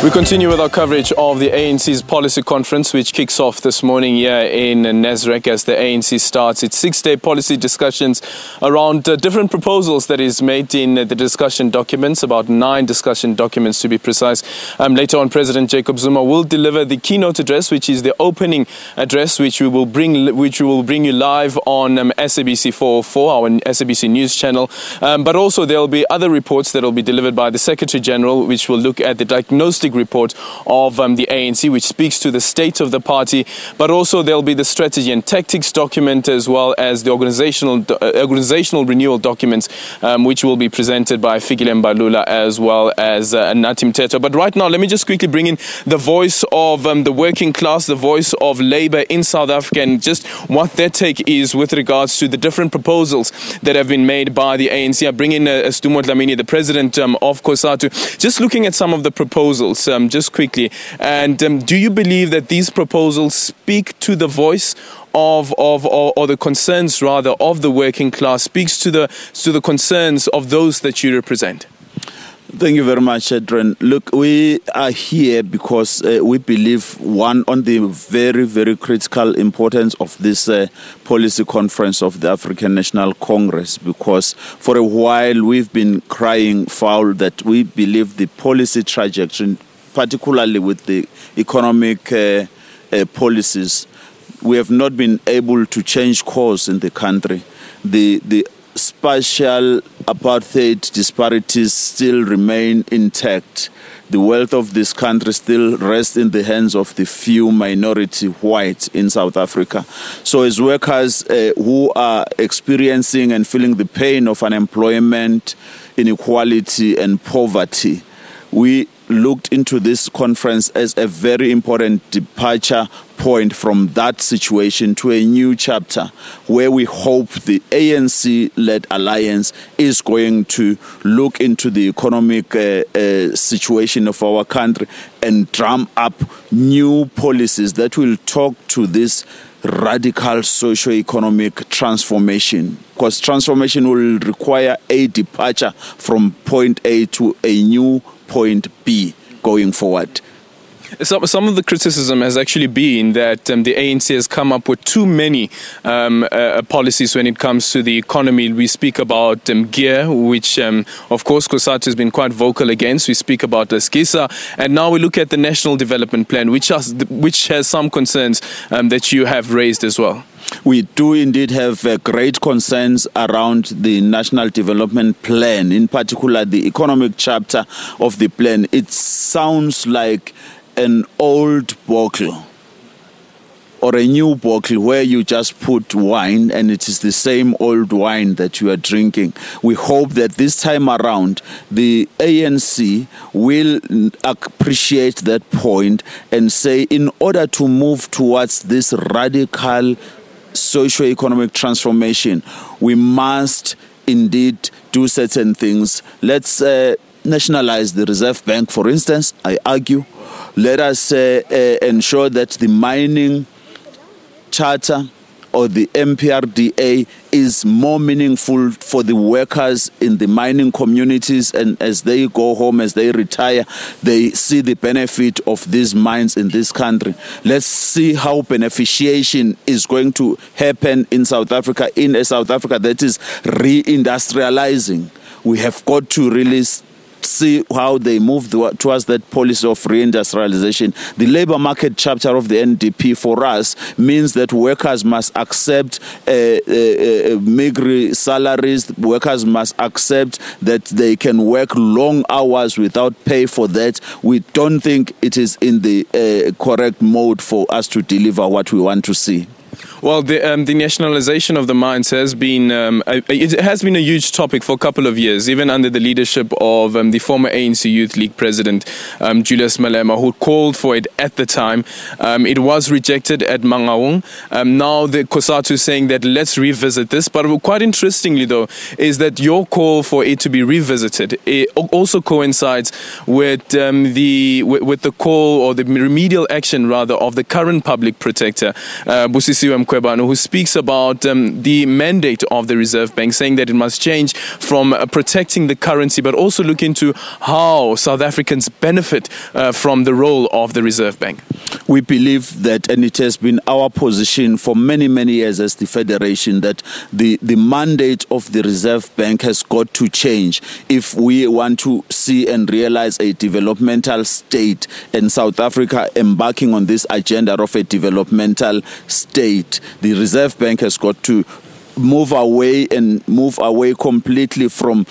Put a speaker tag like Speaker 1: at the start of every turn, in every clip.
Speaker 1: We continue with our coverage of the ANC's policy conference, which kicks off this morning here in Nasrec as the ANC starts its 6-day policy discussions around different proposals that is made in the discussion documents, about 9 discussion documents to be precise. Later on, President Jacob Zuma will deliver the keynote address, which is the opening address, which we will bring you live on SABC 404, our SABC news channel. But also there will be other reports that will be delivered by the Secretary General, which will look at the diagnostic report of the ANC, which speaks to the state of the party, but also there'll be the strategy and tactics document, as well as the organizational renewal documents, which will be presented by Fikile Mbalula as well as Nathi Mthethwa. But right now, let me just quickly bring in the voice of the working class, the voice of Labour in South Africa, and just what their take is with regards to the different proposals that have been made by the ANC. I bring in Sdumo Dlamini, the president of Cosatu, just looking at some of the proposals just quickly. And do you believe that these proposals speak to the voice of or the concerns rather of the working class, speaks to the concerns of those that you represent?
Speaker 2: Thank you very much, Adrian. Look, we are here because we believe, one, on the very, very critical importance of this policy conference of the African National Congress, because for a while we've been crying foul that we believe the policy trajectory, particularly with the economic policies, we have not been able to change course in the country. The spatial apartheid disparities still remain intact. The wealth of this country still rests in the hands of the few minority whites in South Africa. So as workers who are experiencing and feeling the pain of unemployment, inequality and poverty, we looked into this conference as a very important departure point from that situation to a new chapter where we hope the ANC-led alliance is going to look into the economic situation of our country and drum up new policies that will talk to this radical socio-economic transformation, because transformation will require a departure from point A to a new point B going forward.
Speaker 1: Some of the criticism has actually been that the ANC has come up with too many policies when it comes to the economy. We speak about gear, which of course Cosatu has been quite vocal against. We speak about Skisa, and now we look at the National Development Plan, which has some concerns that you have raised as well.
Speaker 2: We do indeed have great concerns around the National Development Plan, in particular the economic chapter of the plan. It sounds like an old bottle or a new bottle where you just put wine and it is the same old wine that you are drinking. We hope that this time around the ANC will appreciate that point and say, in order to move towards this radical socio-economic transformation, we must indeed do certain things. Let's nationalize the Reserve Bank, for instance, I argue. Let us ensure that the mining charter or the MPRDA is more meaningful for the workers in the mining communities, and as they go home, as they retire, they see the benefit of these mines in this country. Let's see how beneficiation is going to happen in South Africa, in a South Africa that is re-industrializing. We have got to really see how they move towards that policy of reindustrialization. The labor market chapter of the NDP for us means that workers must accept meagre salaries. Workers must accept that they can work long hours without pay for that. We don't think it is in the correct mode for us to deliver what we want to see.
Speaker 1: Well, the nationalization of the mines has been a huge topic for a couple of years, even under the leadership of the former ANC Youth League president, Julius Malema, who called for it at the time. It was rejected at Mangaung. Now the Cosatu is saying that let's revisit this. But quite interestingly, though, is that your call for it to be revisited, it also coincides with the call, or the remedial action rather, of the current public protector, Busisi Mosiwe Mkhwebane, who speaks about the mandate of the Reserve Bank, saying that it must change from protecting the currency, but also look into how South Africans benefit from the role of the Reserve Bank.
Speaker 2: We believe that, and it has been our position for many, many years as the Federation, that the mandate of the Reserve Bank has got to change if we want to see and realize a developmental state, and South Africa embarking on this agenda of a developmental state. The Reserve Bank has got to move away completely from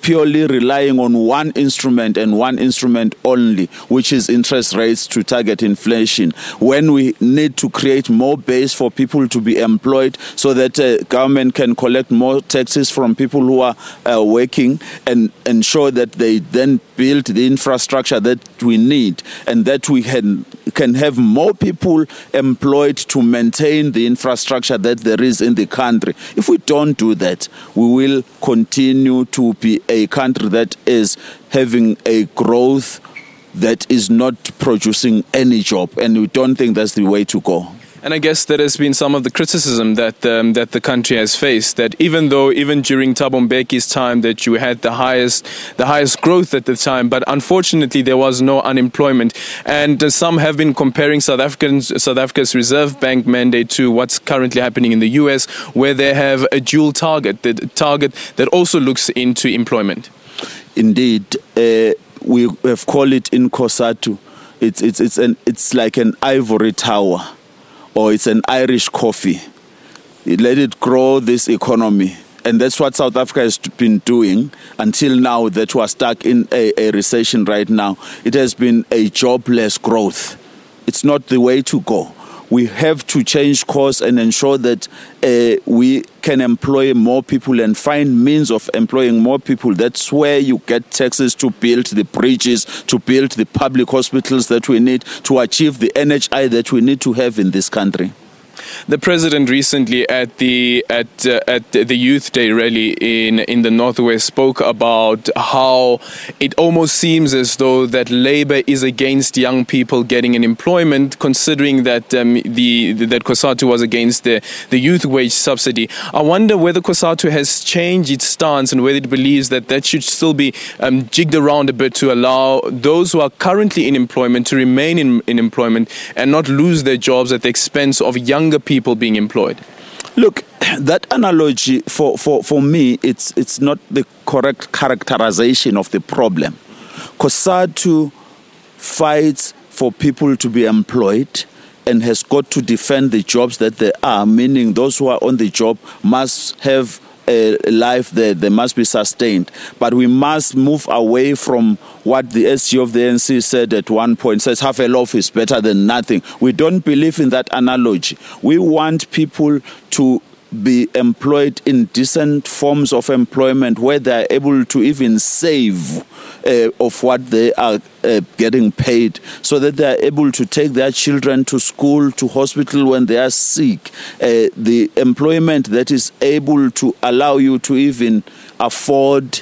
Speaker 2: purely relying on one instrument and one instrument only, which is interest rates to target inflation, when we need to create more base for people to be employed so that government can collect more taxes from people who are working, and ensure that they then build the infrastructure that we need, and that we can have more people employed to maintain the infrastructure that there is in the country. If we don't do that, we will continue to be a country that is having a growth that is not producing any job, and we don't think that's the way to go.
Speaker 1: And I guess that has been some of the criticism that the country has faced, that even during Thabo Mbeki's time that you had the highest growth at the time, but unfortunately there was no unemployment. And some have been comparing South Africa's Reserve Bank mandate to what's currently happening in the US, where they have a dual target, the target that also looks into employment.
Speaker 2: Indeed, we have called it in Cosatu. It's like an ivory tower, or it's an Irish coffee. Let it grow this economy. And that's what South Africa has been doing until now, that we are stuck in a recession right now. It has been a jobless growth. It's not the way to go. We have to change course and ensure that we can employ more people and find means of employing more people. That's where you get taxes to build the bridges, to build the public hospitals that we need, to achieve the NHI that we need to have in this country.
Speaker 1: The president recently at the Youth Day rally in the Northwest spoke about how it almost seems as though that Labour is against young people getting an employment, considering that that Cosatu was against the youth wage subsidy. I wonder whether Cosatu has changed its stance and whether it believes that should still be jigged around a bit to allow those who are currently in employment to remain in employment and not lose their jobs at the expense of younger people being employed.
Speaker 2: Look, that analogy for me, it's not the correct characterization of the problem. Cosatu fights for people to be employed and has got to defend the jobs that they are, meaning those who are on the job must have a life there, they must be sustained. But we must move away from what the SG of the ANC said at one point, says half a loaf is better than nothing. We don't believe in that analogy. We want people to be employed in decent forms of employment where they are able to even save of what they are getting paid, so that they are able to take their children to school, to hospital when they are sick. The employment that is able to allow you to even afford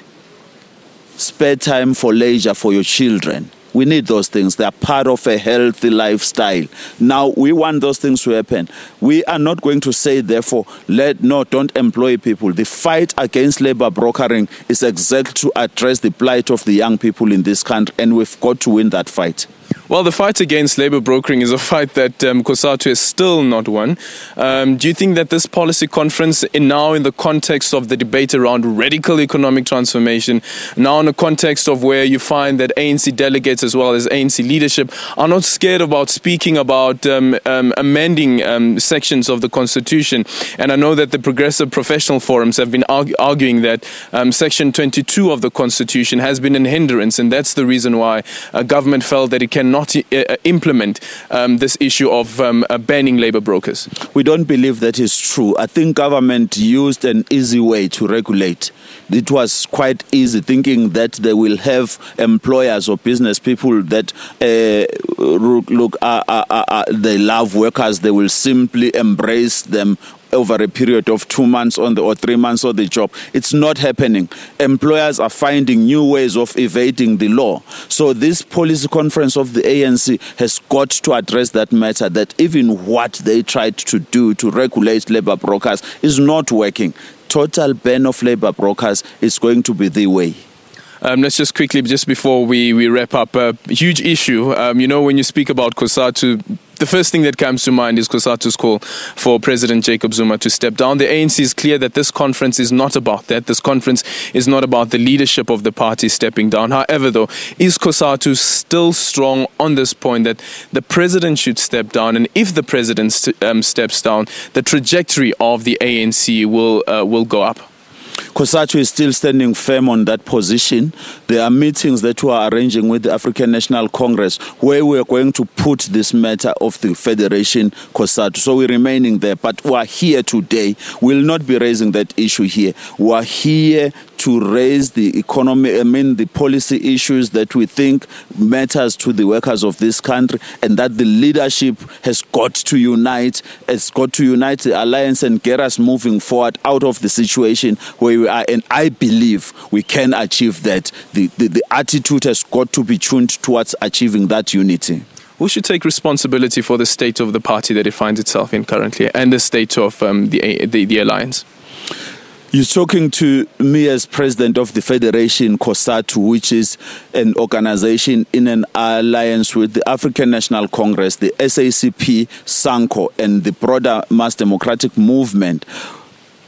Speaker 2: spare time for leisure for your children. We need those things. They are part of a healthy lifestyle. Now, we want those things to happen. We are not going to say, therefore, don't employ people. The fight against labor brokering is exactly to address the plight of the young people in this country, and we've got to win that fight.
Speaker 1: Well, the fight against labor brokering is a fight that Cosatu has still not won. Do you think that this policy conference, now in the context of the debate around radical economic transformation, now in the context of where you find that ANC delegates as well as ANC leadership are not scared about speaking about amending sections of the Constitution? And I know that the progressive professional forums have been arguing that Section 22 of the Constitution has been a hindrance, and that's the reason why government felt that it cannot implement this issue of banning labor brokers.
Speaker 2: We don't believe that is true. I think government used an easy way to regulate. It was quite easy, thinking that they will have employers or business people that they love workers. They will simply embrace them over a period of 2 months or 3 months on the job. It's not happening. Employers are finding new ways of evading the law. So this policy conference of the ANC has got to address that matter, that even what they tried to do to regulate labor brokers is not working. Total ban of labor brokers is going to be the way.
Speaker 1: Let's just quickly, just before we wrap up, a huge issue. When you speak about Cosatu, the first thing that comes to mind is Cosatu's call for President Jacob Zuma to step down. The ANC is clear that this conference is not about that. This conference is not about the leadership of the party stepping down. However, though, is Cosatu still strong on this point that the president should step down? And if the president steps down, the trajectory of the ANC will go up?
Speaker 2: Cosatu is still standing firm on that position. There are meetings that we are arranging with the African National Congress where we are going to put this matter of the Federation Cosatu. So we're remaining there, but we are here today. We'll not be raising that issue here. We are here to raise the the policy issues that we think matters to the workers of this country, and that the leadership has got to unite. It's got to unite the alliance and get us moving forward out of the situation where we are. And I believe we can achieve that. The attitude has got to be tuned towards achieving that unity.
Speaker 1: Who should take responsibility for the state of the party that it finds itself in currently, and the state of the alliance?
Speaker 2: You're talking to me as president of the Federation Cosatu, which is an organization in an alliance with the African National Congress, the SACP, SANCO, and the broader mass democratic movement.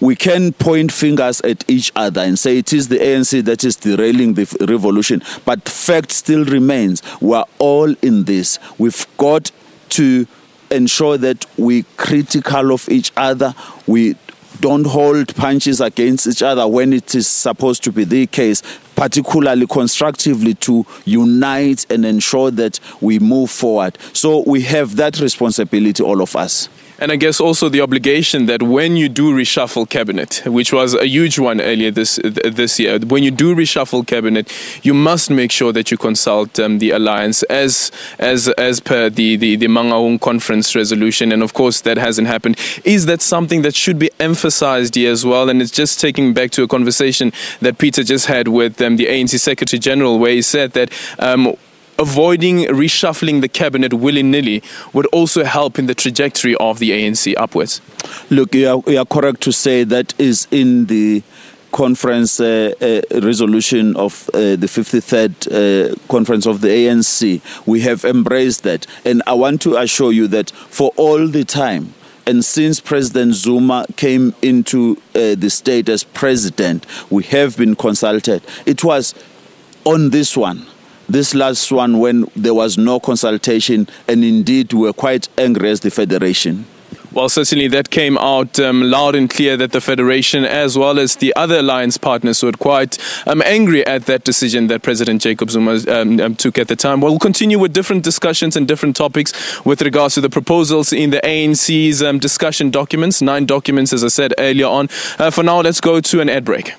Speaker 2: We can point fingers at each other and say it is the ANC that is derailing the revolution, but fact still remains. We're all in this. We've got to ensure that we're critical of each other. We don't hold punches against each other when it is supposed to be the case, particularly constructively, to unite and ensure that we move forward. So we have that responsibility, all of us.
Speaker 1: And I guess also the obligation that when you do reshuffle cabinet, which was a huge one earlier this year, when you do reshuffle cabinet, you must make sure that you consult the alliance as per the Mangaung conference resolution. And of course, that hasn't happened. Is that something that should be emphasized here as well? And it's just taking back to a conversation that Peter just had with the ANC Secretary General, where he said that avoiding reshuffling the cabinet willy-nilly would also help in the trajectory of the ANC upwards.
Speaker 2: Look, you are correct to say that is in the conference resolution of the 53rd conference of the ANC. We have embraced that. And I want to assure you that for all the time, and since President Zuma came into the state as president, we have been consulted. It was on this last one, when there was no consultation, and indeed we were quite angry as the Federation.
Speaker 1: Well, certainly that came out loud and clear that the Federation, as well as the other alliance partners, were quite angry at that decision that President Jacob Zuma took at the time. Well, we'll continue with different discussions and different topics with regards to the proposals in the ANC's discussion documents, 9 documents, as I said earlier on. For now, let's go to an ad break.